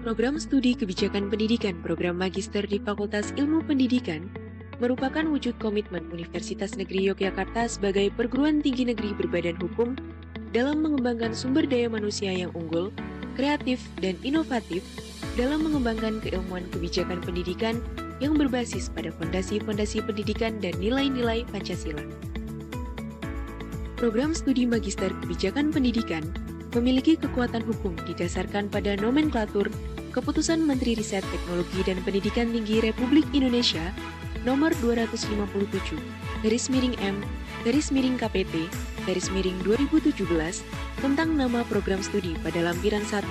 Program Studi Kebijakan Pendidikan Program Magister di Fakultas Ilmu Pendidikan merupakan wujud komitmen Universitas Negeri Yogyakarta sebagai perguruan tinggi negeri berbadan hukum dalam mengembangkan sumber daya manusia yang unggul, kreatif, dan inovatif dalam mengembangkan keilmuan kebijakan pendidikan yang berbasis pada fondasi-fondasi pendidikan dan nilai-nilai Pancasila. Program Studi Magister Kebijakan Pendidikan memiliki kekuatan hukum didasarkan pada nomenklatur Keputusan Menteri Riset Teknologi dan Pendidikan Tinggi Republik Indonesia Nomor 257/M/KPT/2017 tentang nama program studi pada lampiran 1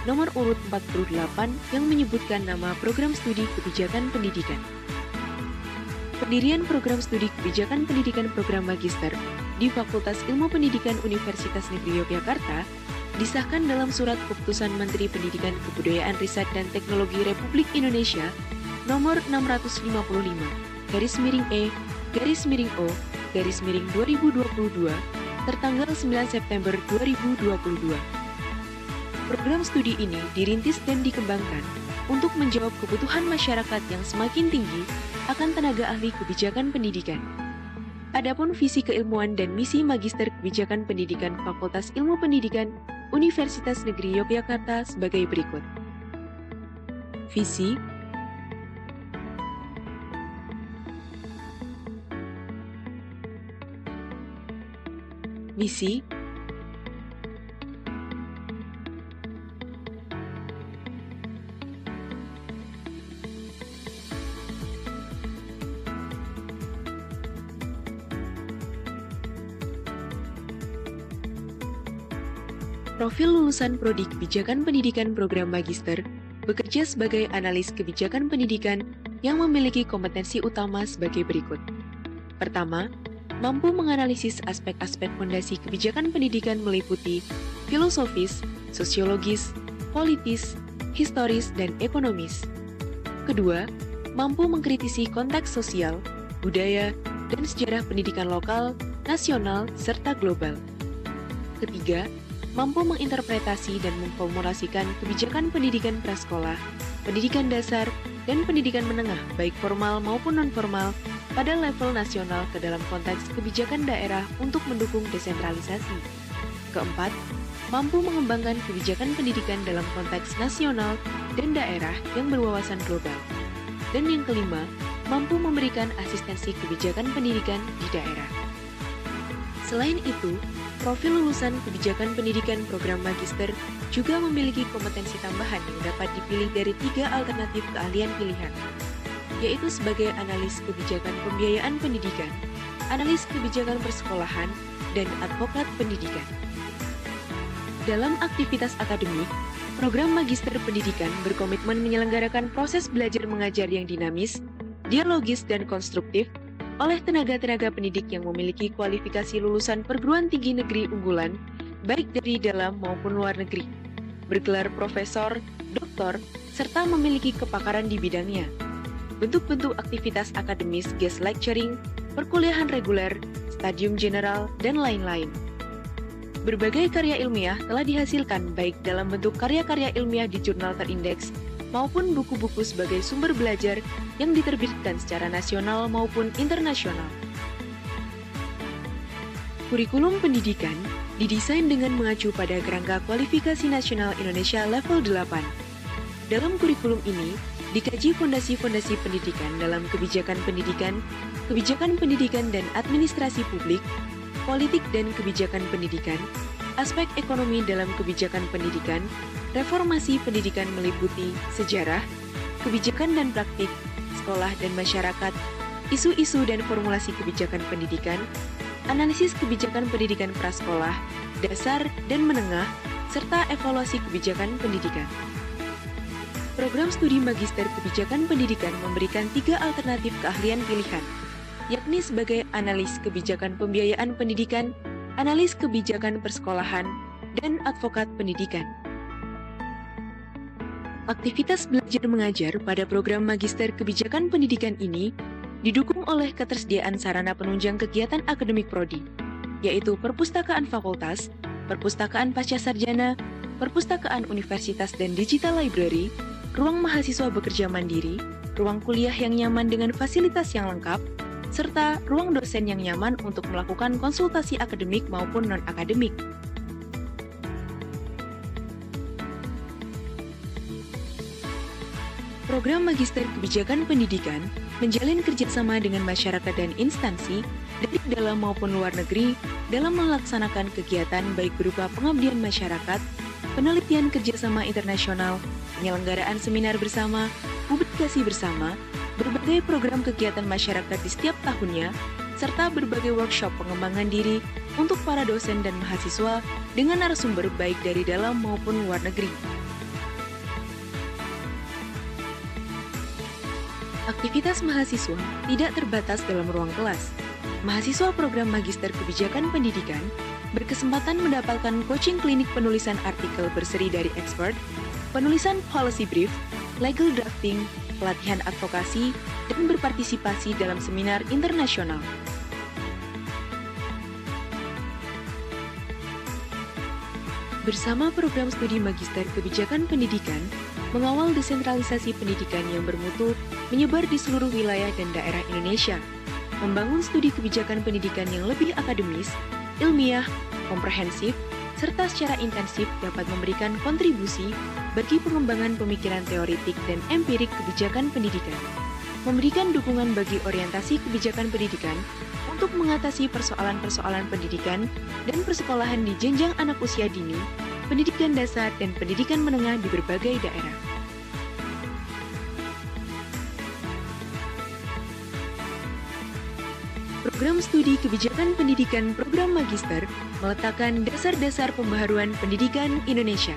nomor urut 48 yang menyebutkan nama program studi kebijakan pendidikan. Pendirian program studi kebijakan pendidikan program magister di Fakultas Ilmu Pendidikan Universitas Negeri Yogyakarta disahkan dalam Surat Keputusan Menteri Pendidikan Kebudayaan Riset dan Teknologi Republik Indonesia Nomor 650/E/O/2022 tertanggal 9 September 2022. Program studi ini dirintis dan dikembangkan untuk menjawab kebutuhan masyarakat yang semakin tinggi akan tenaga ahli kebijakan pendidikan. Adapun visi keilmuan dan misi Magister Kebijakan Pendidikan Fakultas Ilmu Pendidikan Universitas Negeri Yogyakarta sebagai berikut. Visi, misi, profil lulusan Prodi Kebijakan Pendidikan Program Magister bekerja sebagai analis kebijakan pendidikan yang memiliki kompetensi utama sebagai berikut. Pertama, mampu menganalisis aspek-aspek fondasi kebijakan pendidikan meliputi filosofis, sosiologis, politis, historis, dan ekonomis. Kedua, mampu mengkritisi konteks sosial, budaya, dan sejarah pendidikan lokal, nasional, serta global. Ketiga, mampu menginterpretasi dan memformulasikan kebijakan pendidikan prasekolah, pendidikan dasar, dan pendidikan menengah baik formal maupun non-formal pada level nasional ke dalam konteks kebijakan daerah untuk mendukung desentralisasi. Keempat, mampu mengembangkan kebijakan pendidikan dalam konteks nasional dan daerah yang berwawasan global. Dan yang kelima, mampu memberikan asistensi kebijakan pendidikan di daerah. Selain itu, profil lulusan kebijakan pendidikan program magister juga memiliki kompetensi tambahan yang dapat dipilih dari 3 alternatif keahlian pilihan, yaitu sebagai analis kebijakan pembiayaan pendidikan, analis kebijakan persekolahan, dan advokat pendidikan. Dalam aktivitas akademik, program magister pendidikan berkomitmen menyelenggarakan proses belajar mengajar yang dinamis, dialogis, dan konstruktif oleh tenaga-tenaga pendidik yang memiliki kualifikasi lulusan perguruan tinggi negeri unggulan, baik dari dalam maupun luar negeri, bergelar profesor, doktor, serta memiliki kepakaran di bidangnya. Bentuk-bentuk aktivitas akademis guest lecturing, perkuliahan reguler, stadium general, dan lain-lain. Berbagai karya ilmiah telah dihasilkan baik dalam bentuk karya-karya ilmiah di jurnal terindeks maupun buku-buku sebagai sumber belajar yang diterbitkan secara nasional maupun internasional. Kurikulum pendidikan didesain dengan mengacu pada kerangka kualifikasi nasional Indonesia level 8. Dalam kurikulum ini, dikaji fondasi-fondasi pendidikan dalam kebijakan pendidikan dan administrasi publik, politik dan kebijakan pendidikan, aspek ekonomi dalam kebijakan pendidikan, reformasi pendidikan meliputi sejarah, kebijakan dan praktik, sekolah dan masyarakat, isu-isu dan formulasi kebijakan pendidikan, analisis kebijakan pendidikan prasekolah, dasar dan menengah, serta evaluasi kebijakan pendidikan. Program studi Magister Kebijakan Pendidikan memberikan 3 alternatif keahlian pilihan, yakni sebagai analis kebijakan pembiayaan pendidikan, analis kebijakan persekolahan, dan advokat pendidikan. Aktivitas belajar mengajar pada program Magister Kebijakan Pendidikan ini didukung oleh ketersediaan sarana penunjang kegiatan akademik prodi, yaitu perpustakaan fakultas, perpustakaan pascasarjana, perpustakaan universitas dan digital library, ruang mahasiswa bekerja mandiri, ruang kuliah yang nyaman dengan fasilitas yang lengkap, serta ruang dosen yang nyaman untuk melakukan konsultasi akademik maupun non-akademik. Program Magister Kebijakan Pendidikan menjalin kerjasama dengan masyarakat dan instansi dari dalam maupun luar negeri dalam melaksanakan kegiatan baik berupa pengabdian masyarakat, penelitian kerjasama internasional, penyelenggaraan seminar bersama, publikasi bersama, berbagai program kegiatan masyarakat di setiap tahunnya, serta berbagai workshop pengembangan diri untuk para dosen dan mahasiswa dengan narasumber baik dari dalam maupun luar negeri. Aktivitas mahasiswa tidak terbatas dalam ruang kelas. Mahasiswa program Magister Kebijakan Pendidikan berkesempatan mendapatkan coaching klinik penulisan artikel berseri dari expert, penulisan policy brief, legal drafting, pelatihan advokasi, dan berpartisipasi dalam seminar internasional. Bersama program studi Magister Kebijakan Pendidikan, mengawal desentralisasi pendidikan yang bermutu menyebar di seluruh wilayah dan daerah Indonesia, membangun studi kebijakan pendidikan yang lebih akademis, ilmiah, komprehensif, serta secara intensif dapat memberikan kontribusi bagi pengembangan pemikiran teoritik dan empirik kebijakan pendidikan, memberikan dukungan bagi orientasi kebijakan pendidikan untuk mengatasi persoalan-persoalan pendidikan dan persekolahan di jenjang anak usia dini, pendidikan dasar, dan pendidikan menengah di berbagai daerah. Program Studi Kebijakan Pendidikan Program Magister meletakkan dasar-dasar pembaharuan pendidikan Indonesia.